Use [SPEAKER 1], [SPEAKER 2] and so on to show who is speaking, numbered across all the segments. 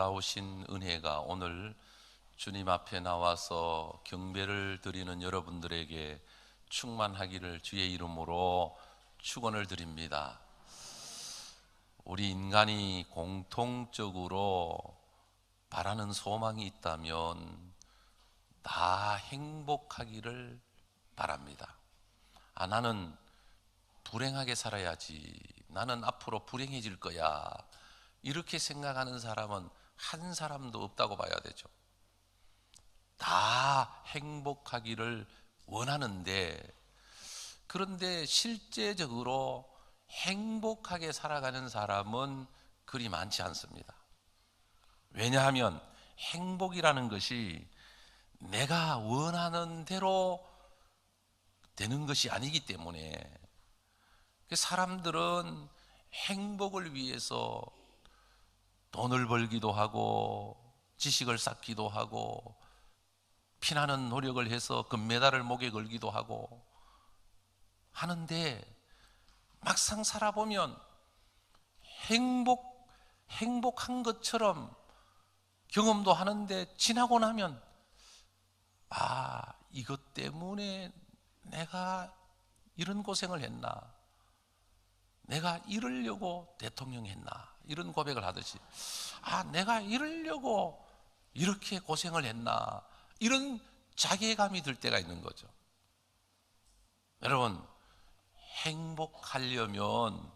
[SPEAKER 1] 놀라우신 은혜가 오늘 주님 앞에 나와서 경배를 드리는 여러분들에게 충만하기를 주의 이름으로 축원을 드립니다. 우리 인간이 공통적으로 바라는 소망이 있다면 다 행복하기를 바랍니다. 나는 불행하게 살아야지, 나는 앞으로 불행해질 거야, 이렇게 생각하는 사람은 한 사람도 없다고 봐야 되죠. 다 행복하기를 원하는데, 그런데 실제적으로 행복하게 살아가는 사람은 그리 많지 않습니다. 왜냐하면 행복이라는 것이 내가 원하는 대로 되는 것이 아니기 때문에 사람들은 행복을 위해서 돈을 벌기도 하고 지식을 쌓기도 하고 피나는 노력을 해서 금메달을 목에 걸기도 하고 하는데, 막상 살아보면 행복한 것처럼 경험도 하는데 지나고 나면 이것 때문에 내가 이런 고생을 했나, 내가 이러려고 대통령 했나, 이런 고백을 하듯이 내가 이러려고 이렇게 고생을 했나, 이런 자괴감이 들 때가 있는 거죠. 여러분, 행복하려면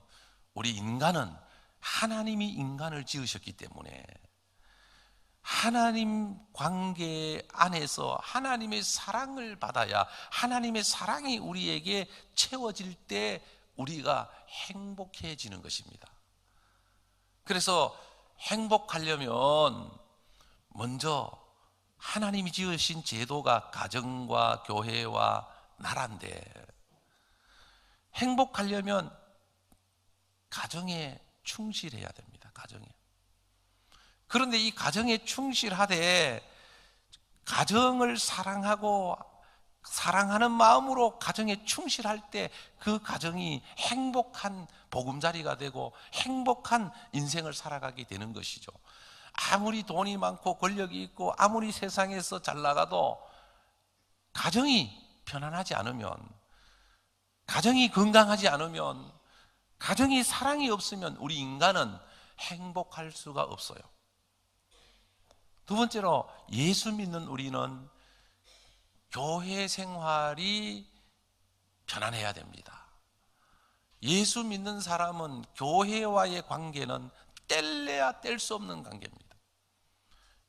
[SPEAKER 1] 우리 인간은 하나님이 인간을 지으셨기 때문에 하나님 관계 안에서 하나님의 사랑을 받아야, 하나님의 사랑이 우리에게 채워질 때 우리가 행복해지는 것입니다. 그래서 행복하려면 먼저 하나님이 지으신 제도가 가정과 교회와 나라인데, 행복하려면 가정에 충실해야 됩니다. 가정에. 그런데 이 가정에 충실하되 가정을 사랑하고 사랑하는 마음으로 가정에 충실할 때 그 가정이 행복한 보금자리가 되고 행복한 인생을 살아가게 되는 것이죠. 아무리 돈이 많고 권력이 있고 아무리 세상에서 잘 나가도 가정이 편안하지 않으면, 가정이 건강하지 않으면, 가정이 사랑이 없으면 우리 인간은 행복할 수가 없어요. 두 번째로, 예수 믿는 우리는 교회 생활이 편안해야 됩니다. 예수 믿는 사람은 교회와의 관계는 뗄래야 뗄 수 없는 관계입니다.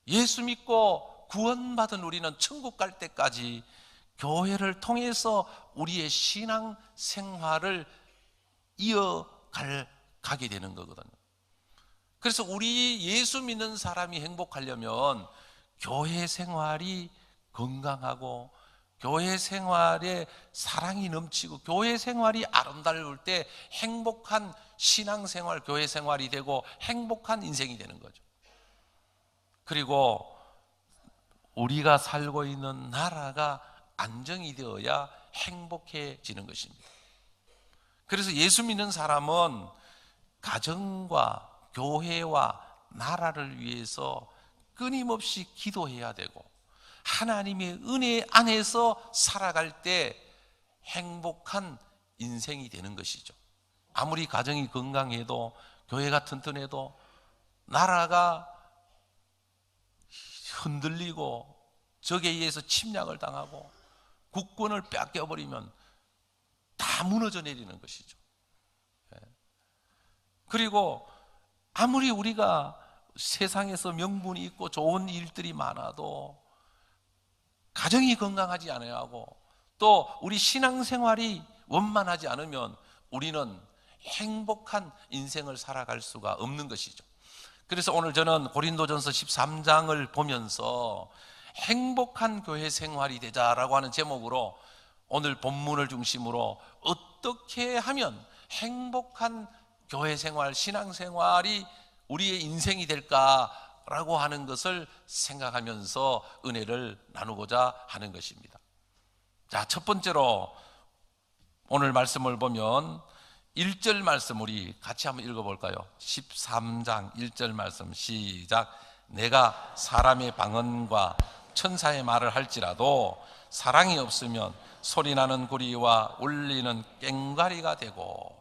[SPEAKER 1] 예수 믿고 구원받은 우리는 천국 갈 때까지 교회를 통해서 우리의 신앙 생활을 이어가게 되는 거거든요. 그래서 우리 예수 믿는 사람이 행복하려면 교회 생활이 건강하고 교회 생활에 사랑이 넘치고 교회 생활이 아름다울 때 행복한 신앙생활, 교회 생활이 되고 행복한 인생이 되는 거죠. 그리고 우리가 살고 있는 나라가 안정이 되어야 행복해지는 것입니다. 그래서 예수 믿는 사람은 가정과 교회와 나라를 위해서 끊임없이 기도해야 되고 하나님의 은혜 안에서 살아갈 때 행복한 인생이 되는 것이죠. 아무리 가정이 건강해도, 교회가 튼튼해도 나라가 흔들리고 적에 의해서 침략을 당하고 국권을 뺏겨버리면 다 무너져 내리는 것이죠. 그리고 아무리 우리가 세상에서 명분이 있고 좋은 일들이 많아도 가정이 건강하지 않아야 하고 또 우리 신앙생활이 원만하지 않으면 우리는 행복한 인생을 살아갈 수가 없는 것이죠. 그래서 오늘 저는 고린도전서 13장을 보면서 행복한 교회 생활이 되자라고 하는 제목으로 오늘 본문을 중심으로 어떻게 하면 행복한 교회 생활, 신앙 생활이 우리의 인생이 될까라고 하는 것을 생각하면서 은혜를 나누고자 하는 것입니다. 자, 첫 번째로 오늘 말씀을 보면 1절 말씀 우리 같이 한번 읽어볼까요? 13장 1절 말씀 시작. 내가 사람의 방언과 천사의 말을 할지라도 사랑이 없으면 소리나는 구리와 울리는 꽹과리가 되고,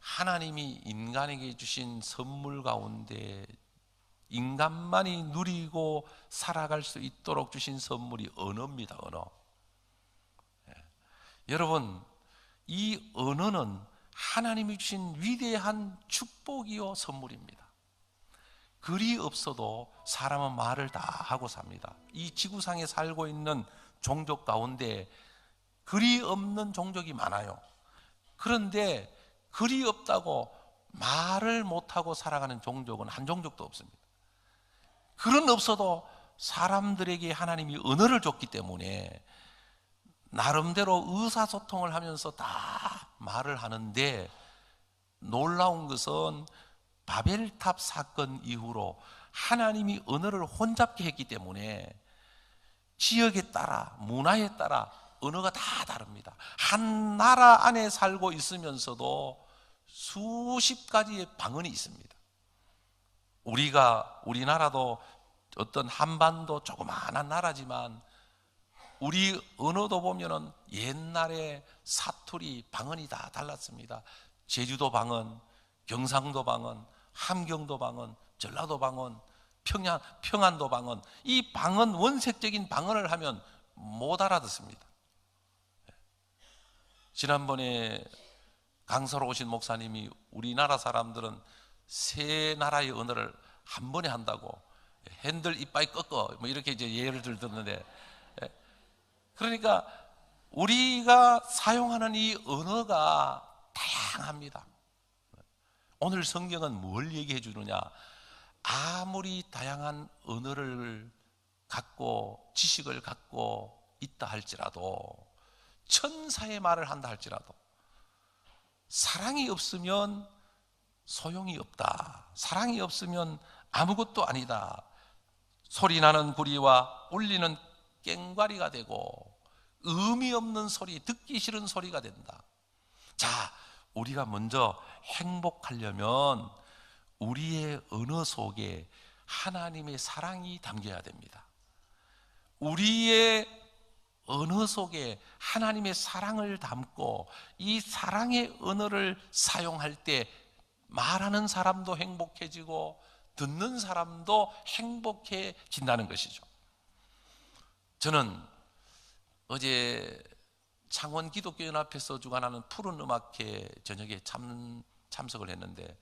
[SPEAKER 1] 하나님이 인간에게 주신 선물 가운데 인간만이 누리고 살아갈 수 있도록 주신 선물이 언어입니다. 언어. 여러분, 이 언어는 하나님이 주신 위대한 축복이요 선물입니다. 글이 없어도 사람은 말을 다 하고 삽니다. 이 지구상에 살고 있는 종족 가운데 글이 없는 종족이 많아요. 그런데 글이 없다고 말을 못하고 살아가는 종족은 한 종족도 없습니다. 글은 없어도 사람들에게 하나님이 언어를 줬기 때문에 나름대로 의사소통을 하면서 다 말을 하는데, 놀라운 것은 바벨탑 사건 이후로 하나님이 언어를 혼잡게 했기 때문에 지역에 따라, 문화에 따라 언어가 다 다릅니다. 한 나라 안에 살고 있으면서도 수십 가지의 방언이 있습니다. 우리나라도 어떤 한반도 조그마한 나라지만 우리 언어도 보면은 옛날에 사투리, 방언이 다 달랐습니다. 제주도 방언, 경상도 방언, 함경도 방언, 전라도 방언, 평안도 방언, 이 방언, 원색적인 방언을 하면 못 알아듣습니다. 지난번에 강서로 오신 목사님이 우리나라 사람들은 세 나라의 언어를 한 번에 한다고, 핸들 이빠이 꺾어, 뭐 이렇게 이제 예를 들었는데, 그러니까 우리가 사용하는 이 언어가 다양합니다. 오늘 성경은 뭘 얘기해 주느냐? 아무리 다양한 언어를 갖고 지식을 갖고 있다 할지라도, 천사의 말을 한다 할지라도 사랑이 없으면 소용이 없다. 사랑이 없으면 아무것도 아니다. 소리나는 구리와 울리는 꽹과리가 되고 의미 없는 소리, 듣기 싫은 소리가 된다. 자, 우리가 먼저 행복하려면 우리의 언어 속에 하나님의 사랑이 담겨야 됩니다. 우리의 언어 속에 하나님의 사랑을 담고 이 사랑의 언어를 사용할 때 말하는 사람도 행복해지고 듣는 사람도 행복해진다는 것이죠. 저는 어제 창원 기독교연합회에서 주관하는 푸른 음악회 저녁에 참석을 했는데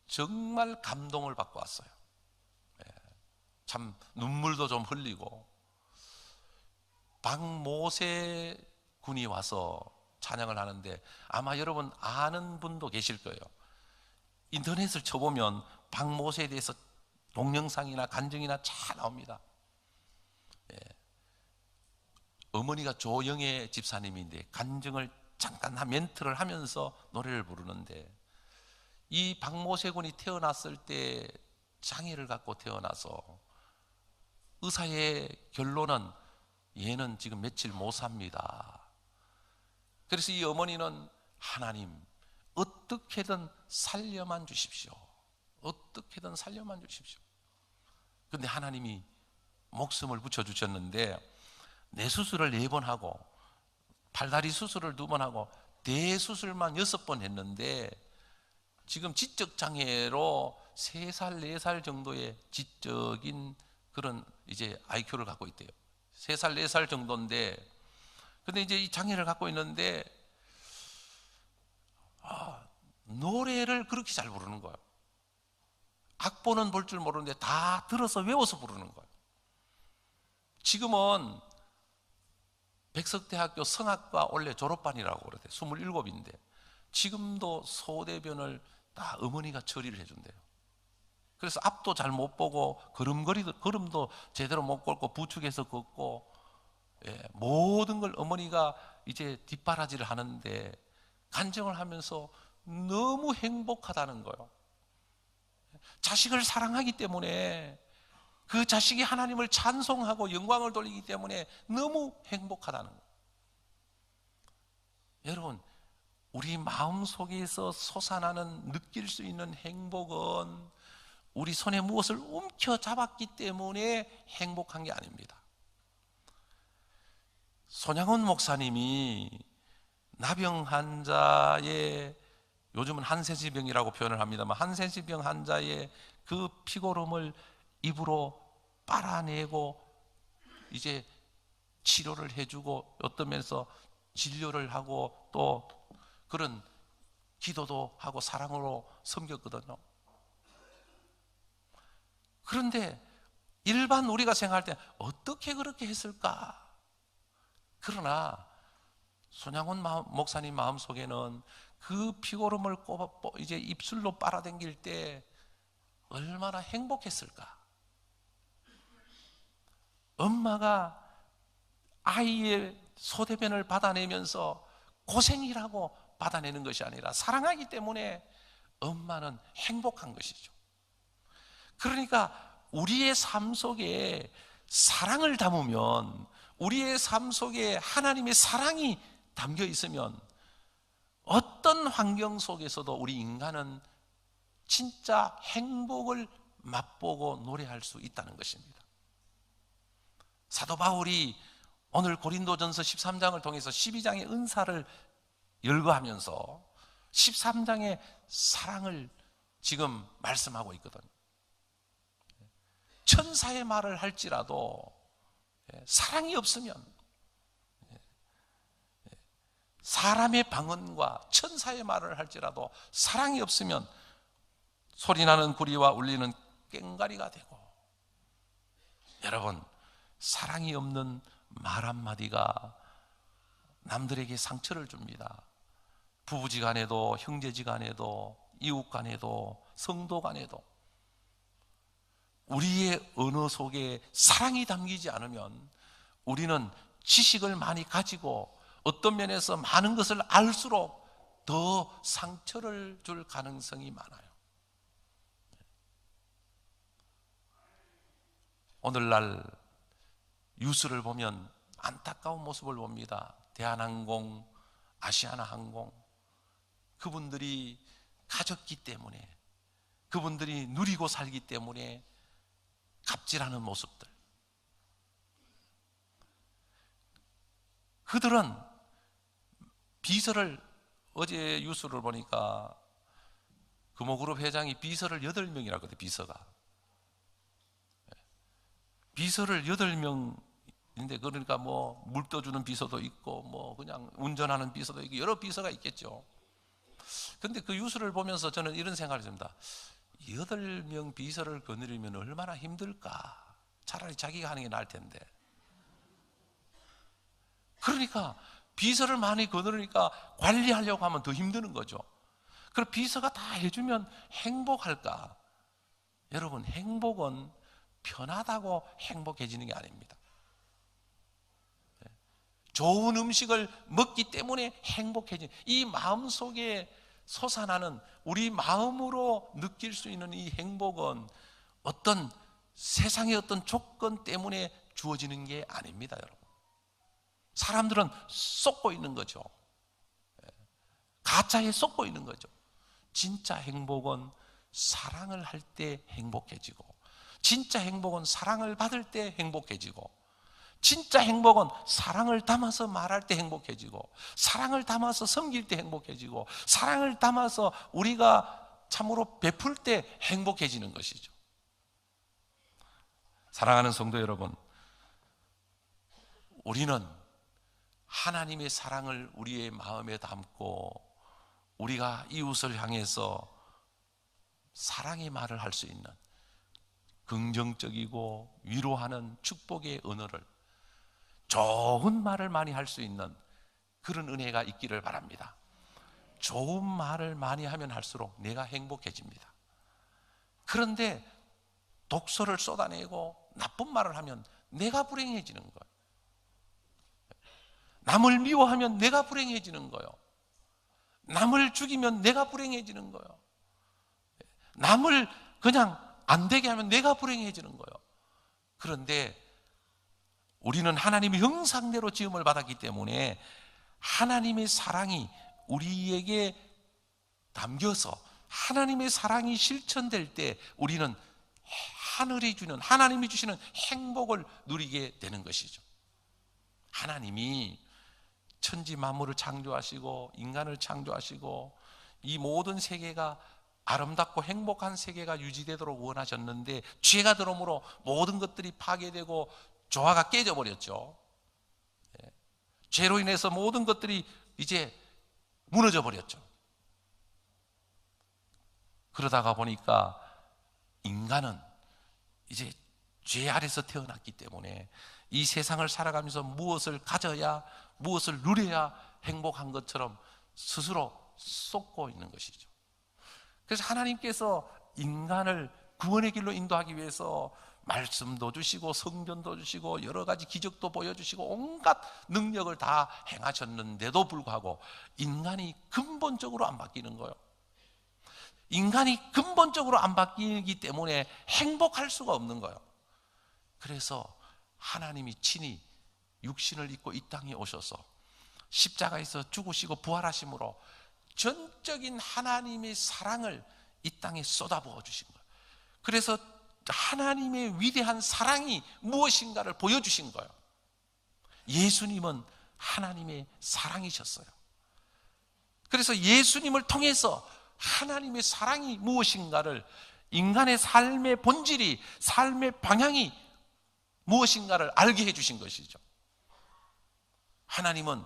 [SPEAKER 1] 정말 감동을 받고 왔어요. 참 눈물도 좀 흘리고, 박모세 군이 와서 찬양을 하는데 아마 여러분 아는 분도 계실 거예요. 인터넷을 쳐보면 박모세에 대해서 동영상이나 간증이나 잘 나옵니다. 어머니가 조영애 집사님인데 간증을 잠깐 멘트를 하면서 노래를 부르는데, 이 박모세 군이 태어났을 때 장애를 갖고 태어나서 의사의 결론은 얘는 지금 며칠 못 삽니다. 그래서 이 어머니는 하나님 어떻게든 살려만 주십시오. 어떻게든 살려만 주십시오. 그런데 하나님이 목숨을 붙여주셨는데 뇌 수술을 4번 하고 팔다리 수술을 2번 하고 대수술만 6번 했는데 지금 지적장애로 3살, 4살 정도의 지적인 그런 이제 IQ를 갖고 있대요. 3살, 4살 정도인데, 근데 이제 이 장애를 갖고 있는데 노래를 그렇게 잘 부르는 거예요. 악보는 볼 줄 모르는데 다 들어서 외워서 부르는 거예요. 지금은 백석대학교 성악과 원래 졸업반이라고 그러대. 27인데 지금도 소대변을 다 어머니가 처리를 해준대요. 그래서 앞도 잘 못 보고 걸음도 제대로 못 걷고 부축해서 걷고, 모든 걸 어머니가 이제 뒷바라지를 하는데 간증을 하면서 너무 행복하다는 거예요. 자식을 사랑하기 때문에, 그 자식이 하나님을 찬송하고 영광을 돌리기 때문에 너무 행복하다는 거예요. 여러분, 우리 마음속에서 솟아나는, 느낄 수 있는 행복은 우리 손에 무엇을 움켜잡았기 때문에 행복한 게 아닙니다. 손양원 목사님이 나병 환자의, 요즘은 한센시병이라고 표현을 합니다만, 한센시병 환자의 그 피고름을 입으로 빨아내고 이제 치료를 해주고 어떤 면에서 진료를 하고 또 그런 기도도 하고 사랑으로 섬겼거든요. 그런데 일반 우리가 생각할 때 어떻게 그렇게 했을까? 그러나 손양원 목사님 마음속에는 그 피고름을 이제 입술로 빨아당길 때 얼마나 행복했을까? 엄마가 아이의 소대변을 받아내면서 고생이라고 받아내는 것이 아니라 사랑하기 때문에 엄마는 행복한 것이죠. 그러니까 우리의 삶 속에 사랑을 담으면, 우리의 삶 속에 하나님의 사랑이 담겨 있으면 어떤 환경 속에서도 우리 인간은 진짜 행복을 맛보고 노래할 수 있다는 것입니다. 사도 바울이 오늘 고린도전서 13장을 통해서 12장의 은사를 열거하면서 13장의 사랑을 지금 말씀하고 있거든요. 천사의 말을 할지라도 사랑이 없으면, 사람의 방언과 천사의 말을 할지라도 사랑이 없으면 소리나는 구리와 울리는 꽹과리가 되고, 여러분, 사랑이 없는 말 한마디가 남들에게 상처를 줍니다. 부부지간에도, 형제지간에도, 이웃간에도, 성도간에도 우리의 언어 속에 사랑이 담기지 않으면 우리는 지식을 많이 가지고 어떤 면에서 많은 것을 알수록 더 상처를 줄 가능성이 많아요. 오늘날 뉴스를 보면 안타까운 모습을 봅니다. 대한항공, 아시아나항공, 그분들이 가졌기 때문에, 그분들이 누리고 살기 때문에 갑질하는 모습들. 그들은 비서를, 어제 뉴스를 보니까 금호그룹 회장이 비서를 8명이라고 그래. 비서를 8명인데, 그러니까 뭐 물 떠주는 비서도 있고 뭐 그냥 운전하는 비서도 있고 여러 비서가 있겠죠. 근데 그 뉴스를 보면서 저는 이런 생각을 했습니다. 8명 비서를 거느리면 얼마나 힘들까? 차라리 자기가 하는 게 나을 텐데. 그러니까 비서를 많이 거느리니까 관리하려고 하면 더 힘드는 거죠. 그럼 비서가 다 해주면 행복할까? 여러분, 행복은 편하다고 행복해지는 게 아닙니다. 좋은 음식을 먹기 때문에 행복해지는, 이 마음속에 솟아나는, 우리 마음으로 느낄 수 있는 이 행복은 어떤 세상의 어떤 조건 때문에 주어지는 게 아닙니다, 여러분. 사람들은 쏟고 있는 거죠. 가짜에 쏟고 있는 거죠. 진짜 행복은 사랑을 할 때 행복해지고, 진짜 행복은 사랑을 받을 때 행복해지고, 진짜 행복은 사랑을 담아서 말할 때 행복해지고, 사랑을 담아서 섬길 때 행복해지고, 사랑을 담아서 우리가 참으로 베풀 때 행복해지는 것이죠. 사랑하는 성도 여러분, 우리는 하나님의 사랑을 우리의 마음에 담고 우리가 이웃을 향해서 사랑의 말을 할 수 있는, 긍정적이고 위로하는 축복의 언어를, 좋은 말을 많이 할 수 있는 그런 은혜가 있기를 바랍니다. 좋은 말을 많이 하면 할수록 내가 행복해집니다. 그런데 독소를 쏟아내고 나쁜 말을 하면 내가 불행해지는 거예요. 남을 미워하면 내가 불행해지는 거예요. 남을 죽이면 내가 불행해지는 거예요. 남을 그냥 안 되게 하면 내가 불행해지는 거예요. 그런데 우리는 하나님의 형상대로 지음을 받았기 때문에 하나님의 사랑이 우리에게 담겨서 하나님의 사랑이 실천될 때 우리는 하늘이 주는, 하나님이 주시는 행복을 누리게 되는 것이죠. 하나님이 천지 만물을 창조하시고 인간을 창조하시고 이 모든 세계가 아름답고 행복한 세계가 유지되도록 원하셨는데, 죄가 들어오므로 모든 것들이 파괴되고 조화가 깨져버렸죠. 죄로 인해서 모든 것들이 이제 무너져 버렸죠. 그러다가 보니까 인간은 이제 죄 아래서 태어났기 때문에 이 세상을 살아가면서 무엇을 가져야, 무엇을 누려야 행복한 것처럼 스스로 쏟고 있는 것이죠. 그래서 하나님께서 인간을 구원의 길로 인도하기 위해서 말씀도 주시고 성전도 주시고 여러 가지 기적도 보여주시고 온갖 능력을 다 행하셨는데도 불구하고 인간이 근본적으로 안 바뀌는 거예요. 인간이 근본적으로 안 바뀌기 때문에 행복할 수가 없는 거예요. 그래서 하나님이 친히 육신을 입고 이 땅에 오셔서 십자가에서 죽으시고 부활하심으로 전적인 하나님의 사랑을 이 땅에 쏟아부어 주신 거예요. 그래서 하나님의 위대한 사랑이 무엇인가를 보여주신 거예요. 예수님은 하나님의 사랑이셨어요. 그래서 예수님을 통해서 하나님의 사랑이 무엇인가를, 인간의 삶의 본질이, 삶의 방향이 무엇인가를 알게 해주신 것이죠. 하나님은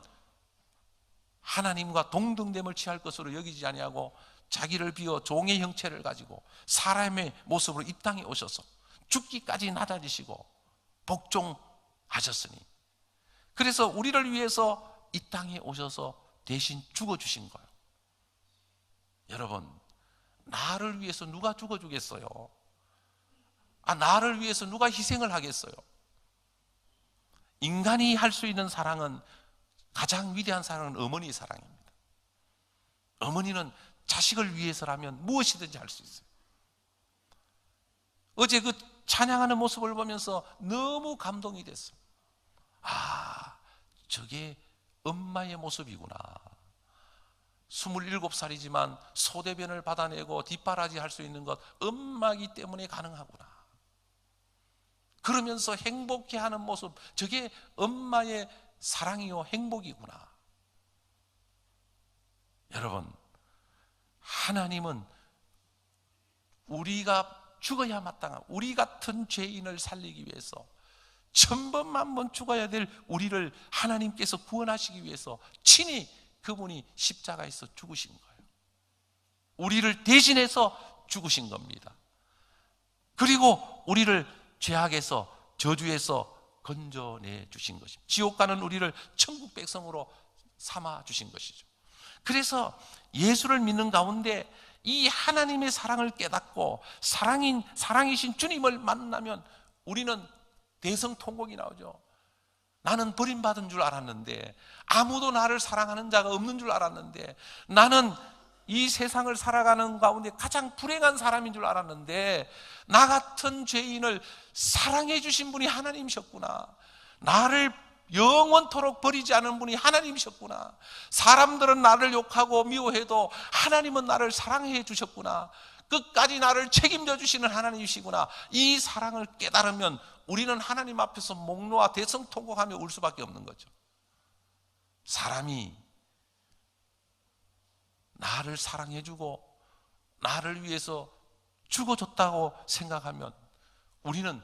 [SPEAKER 1] 하나님과 동등됨을 취할 것으로 여기지 아니하고 자기를 비워 종의 형체를 가지고 사람의 모습으로 이 땅에 오셔서 죽기까지 낮아지시고 복종하셨으니, 그래서 우리를 위해서 이 땅에 오셔서 대신 죽어주신 거예요. 여러분, 나를 위해서 누가 죽어주겠어요? 나를 위해서 누가 희생을 하겠어요? 인간이 할 수 있는 사랑은, 가장 위대한 사랑은 어머니의 사랑입니다. 어머니는 자식을 위해서라면 무엇이든지 할 수 있어요. 어제 그 찬양하는 모습을 보면서 너무 감동이 됐어요. 저게 엄마의 모습이구나. 27살이지만 소대변을 받아내고 뒷바라지 할 수 있는 것 엄마이기 때문에 가능하구나. 그러면서 행복해하는 모습, 저게 엄마의 사랑이요 행복이구나. 여러분, 하나님은 우리가 죽어야 마땅한, 우리 같은 죄인을 살리기 위해서, 천번만번 죽어야 될 우리를 하나님께서 구원하시기 위해서 친히 그분이 십자가에서 죽으신 거예요. 우리를 대신해서 죽으신 겁니다. 그리고 우리를 죄악에서, 저주에서 건져내 주신 것입니다. 지옥 가는 우리를 천국 백성으로 삼아 주신 것이죠. 그래서 예수를 믿는 가운데 이 하나님의 사랑을 깨닫고 사랑이신 주님을 만나면 우리는 대성통곡이 나오죠. 나는 버림받은 줄 알았는데, 아무도 나를 사랑하는 자가 없는 줄 알았는데, 나는 이 세상을 살아가는 가운데 가장 불행한 사람인 줄 알았는데, 나 같은 죄인을 사랑해 주신 분이 하나님이셨구나. 나를 영원토록 버리지 않은 분이 하나님이셨구나. 사람들은 나를 욕하고 미워해도 하나님은 나를 사랑해 주셨구나. 끝까지 나를 책임져 주시는 하나님이시구나. 이 사랑을 깨달으면 우리는 하나님 앞에서 목 놓아 대성통곡하며 울 수밖에 없는 거죠. 사람이 나를 사랑해주고 나를 위해서 죽어줬다고 생각하면 우리는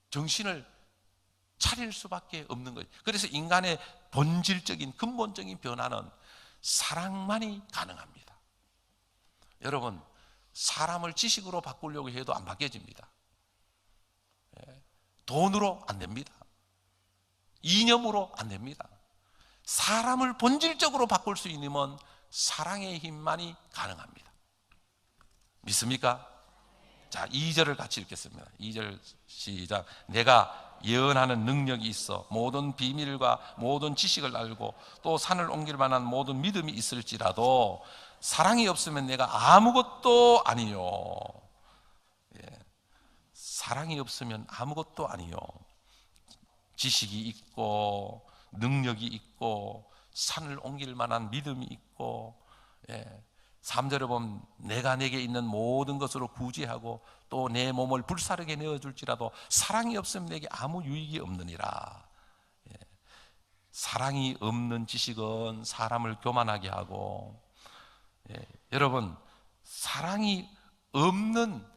[SPEAKER 1] 정신을 차릴 수밖에 없는 거예요. 그래서 인간의 본질적인 근본적인 변화는 사랑만이 가능합니다. 여러분, 사람을 지식으로 바꾸려고 해도 안 바뀌어집니다. 돈으로 안 됩니다. 이념으로 안 됩니다. 사람을 본질적으로 바꿀 수 있는 건 사랑의 힘만이 가능합니다. 믿습니까? 자, 2절을 같이 읽겠습니다. 2절 시작. 내가 예언하는 능력이 있어 모든 비밀과 모든 지식을 알고 또 산을 옮길 만한 모든 믿음이 있을지라도 사랑이 없으면 내가 아무것도 아니요. 사랑이 없으면 아무것도 아니요. 지식이 있고 능력이 있고 산을 옮길 만한 믿음이 있고 3절에 보면 내가 내게 있는 모든 것으로 구제하고 또 내 몸을 불사르게 내어줄지라도 사랑이 없으면 내게 아무 유익이 없느니라. 사랑이 없는 지식은 사람을 교만하게 하고, 여러분, 사랑이 없는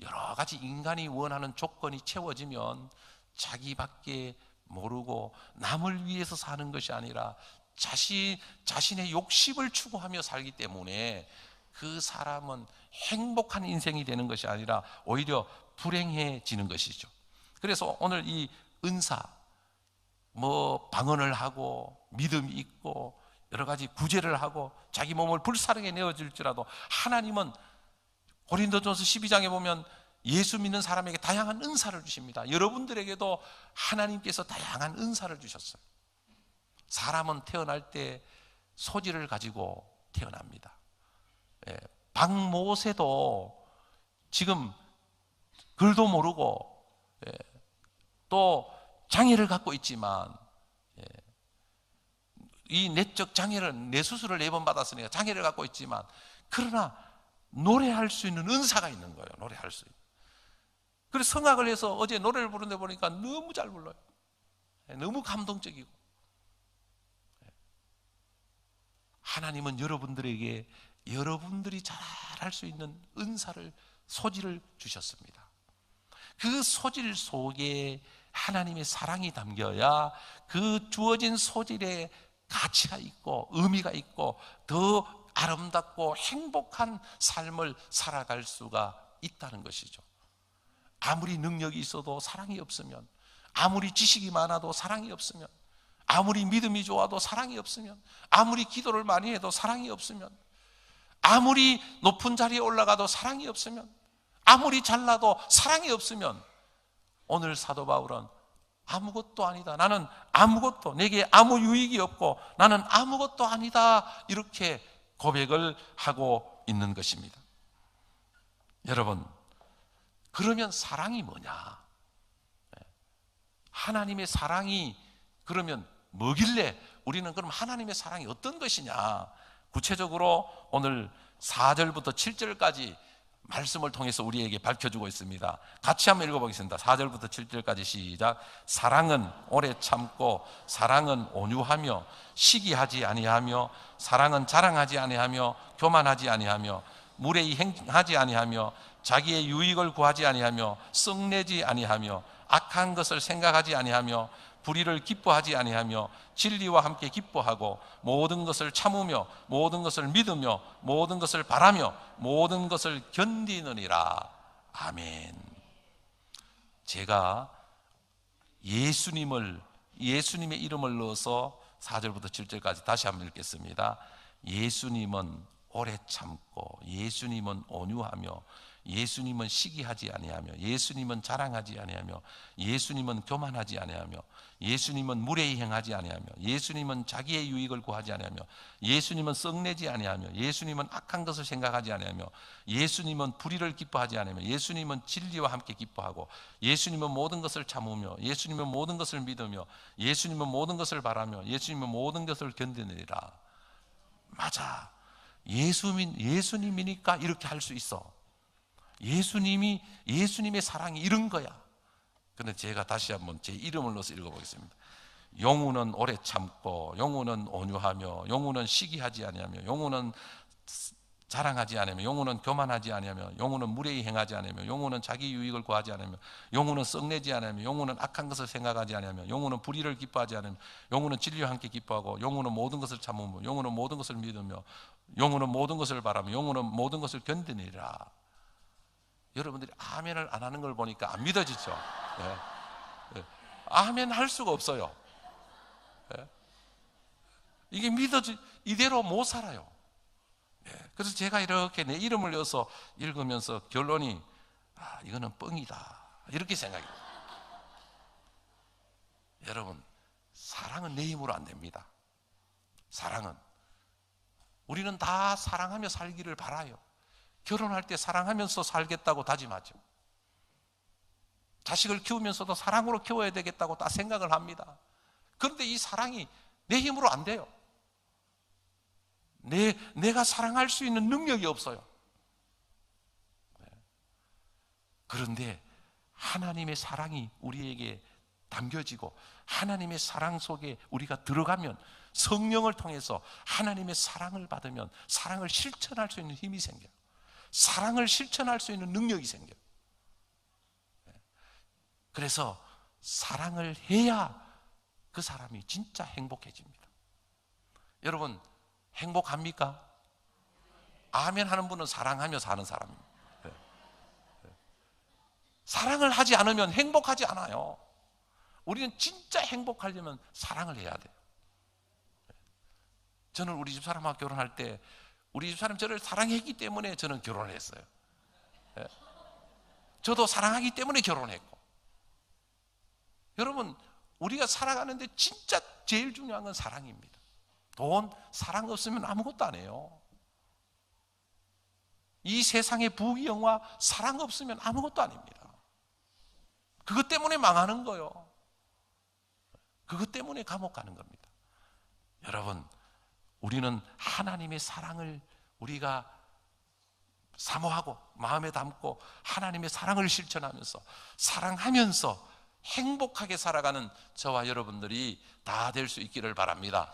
[SPEAKER 1] 여러 가지 인간이 원하는 조건이 채워지면 자기밖에 모르고 남을 위해서 사는 것이 아니라 자신의 욕심을 추구하며 살기 때문에 그 사람은 행복한 인생이 되는 것이 아니라 오히려 불행해지는 것이죠. 그래서 오늘 이 은사, 방언을 하고 믿음이 있고 여러 가지 구제를 하고 자기 몸을 불사르게 내어줄지라도 하나님은 고린도전서 12장에 보면 예수 믿는 사람에게 다양한 은사를 주십니다. 여러분들에게도 하나님께서 다양한 은사를 주셨어요. 사람은 태어날 때 소질을 가지고 태어납니다. 박모세도 지금 글도 모르고 또 장애를 갖고 있지만, 이 내적 장애를, 뇌수술을 4번 받았으니까 장애를 갖고 있지만, 그러나 노래할 수 있는 은사가 있는 거예요. 노래할 수 있는. 그래서 성악을 해서 어제 노래를 부르는데 보니까 너무 잘 불러요. 너무 감동적이고. 하나님은 여러분들에게 여러분들이 잘할 수 있는 은사를, 소질을 주셨습니다. 그 소질 속에 하나님의 사랑이 담겨야 그 주어진 소질에 가치가 있고 의미가 있고 더 아름답고 행복한 삶을 살아갈 수가 있다는 것이죠. 아무리 능력이 있어도 사랑이 없으면, 아무리 지식이 많아도 사랑이 없으면, 아무리 믿음이 좋아도 사랑이 없으면, 아무리 기도를 많이 해도 사랑이 없으면, 아무리 높은 자리에 올라가도 사랑이 없으면, 아무리 잘나도 사랑이 없으면, 오늘 사도 바울은 아무것도 아니다, 나는 아무것도, 내게 아무 유익이 없고 나는 아무것도 아니다, 이렇게 고백을 하고 있는 것입니다. 여러분, 그러면 사랑이 뭐냐? 하나님의 사랑이 그러면 뭐길래 우리는 그럼 하나님의 사랑이 어떤 것이냐? 구체적으로 오늘 4절부터 7절까지 말씀을 통해서 우리에게 밝혀주고 있습니다. 같이 한번 읽어보겠습니다. 4절부터 7절까지 시작. 사랑은 오래 참고, 사랑은 온유하며, 시기하지 아니하며, 사랑은 자랑하지 아니하며, 교만하지 아니하며, 무례히 행하지 아니하며, 자기의 유익을 구하지 아니하며, 썩내지 아니하며, 악한 것을 생각하지 아니하며, 불의를 기뻐하지 아니하며, 진리와 함께 기뻐하고, 모든 것을 참으며, 모든 것을 믿으며, 모든 것을 바라며, 모든 것을 견디느니라. 아멘. 제가 예수님의 이름을 넣어서 4절부터 7절까지 다시 한번 읽겠습니다. 예수님은 오래 참고, 예수님은 온유하며, 예수님은 시기하지 아니하며, 예수님은 자랑하지 아니하며, 예수님은 교만하지 아니하며, 예수님은 무례히 행하지 아니하며, 예수님은 자기의 유익을 구하지 아니하며, 예수님은 썩내지 아니하며, 예수님은 악한 것을 생각하지 아니하며, 예수님은 불의를 기뻐하지 아니하며, 예수님은 진리와 함께 기뻐하고, 예수님은 모든 것을 참으며, 예수님은 모든 것을 믿으며, 예수님은 모든 것을 바라며, 예수님은 모든 것을 견디느니라. 맞아, 예수님이니까 이렇게 할 수 있어. 예수님의 사랑이 이런 거야. 그런데 제가 다시 한번 제 이름을 넣어서 읽어보겠습니다. 영혼은 오래 참고, 영혼은 온유하며, 영혼은 시기하지 아니하며, 영혼은 자랑하지 아니하며, 영혼은 교만하지 아니하며, 영혼은 무례히 행하지 아니하며, 영혼은 자기 유익을 구하지 아니하며, 영혼은 썩내지 아니하며, 영혼은 악한 것을 생각하지 아니하며, 영혼은 불의를 기뻐하지 않으며, 영혼은 진리와 함께 기뻐하고, 영혼은 모든 것을 참으며, 영혼은 모든 것을 믿으며, 영혼은 모든 것을 바라며, 영혼은 모든 것을 견디느니라. 여러분들이 아멘을 안 하는 걸 보니까 안 믿어지죠. 네. 아멘 할 수가 없어요. 네. 이게 이대로 못 살아요. 네. 그래서 제가 이렇게 내 이름을 넣어서 읽으면서 결론이 이거는 뻥이다, 이렇게 생각해요. 여러분, 사랑은 내 힘으로 안 됩니다. 사랑은 우리는 다 사랑하며 살기를 바라요. 결혼할 때 사랑하면서 살겠다고 다짐하죠. 자식을 키우면서도 사랑으로 키워야 되겠다고 다 생각을 합니다. 그런데 이 사랑이 내 힘으로 안 돼요. 내가 사랑할 수 있는 능력이 없어요. 그런데 하나님의 사랑이 우리에게 담겨지고 하나님의 사랑 속에 우리가 들어가면, 성령을 통해서 하나님의 사랑을 받으면 사랑을 실천할 수 있는 힘이 생겨요. 사랑을 실천할 수 있는 능력이 생겨요. 그래서 사랑을 해야 그 사람이 진짜 행복해집니다. 여러분, 행복합니까? 아멘 하는 분은 사랑하며 사는 사람입니다. 사랑을 하지 않으면 행복하지 않아요. 우리는 진짜 행복하려면 사랑을 해야 돼요. 저는 우리 집사람하고 결혼할 때 우리 집사람 저를 사랑했기 때문에 저는 결혼을 했어요. 저도 사랑하기 때문에 결혼했고. 여러분, 우리가 살아가는데 진짜 제일 중요한 건 사랑입니다. 돈, 사랑 없으면 아무것도 안 해요. 이 세상의 부귀영화, 사랑 없으면 아무것도 아닙니다. 그것 때문에 망하는 거예요. 그것 때문에 감옥 가는 겁니다. 여러분, 우리는 하나님의 사랑을 우리가 사모하고 마음에 담고 하나님의 사랑을 실천하면서 사랑하면서 행복하게 살아가는 저와 여러분들이 다 될 수 있기를 바랍니다.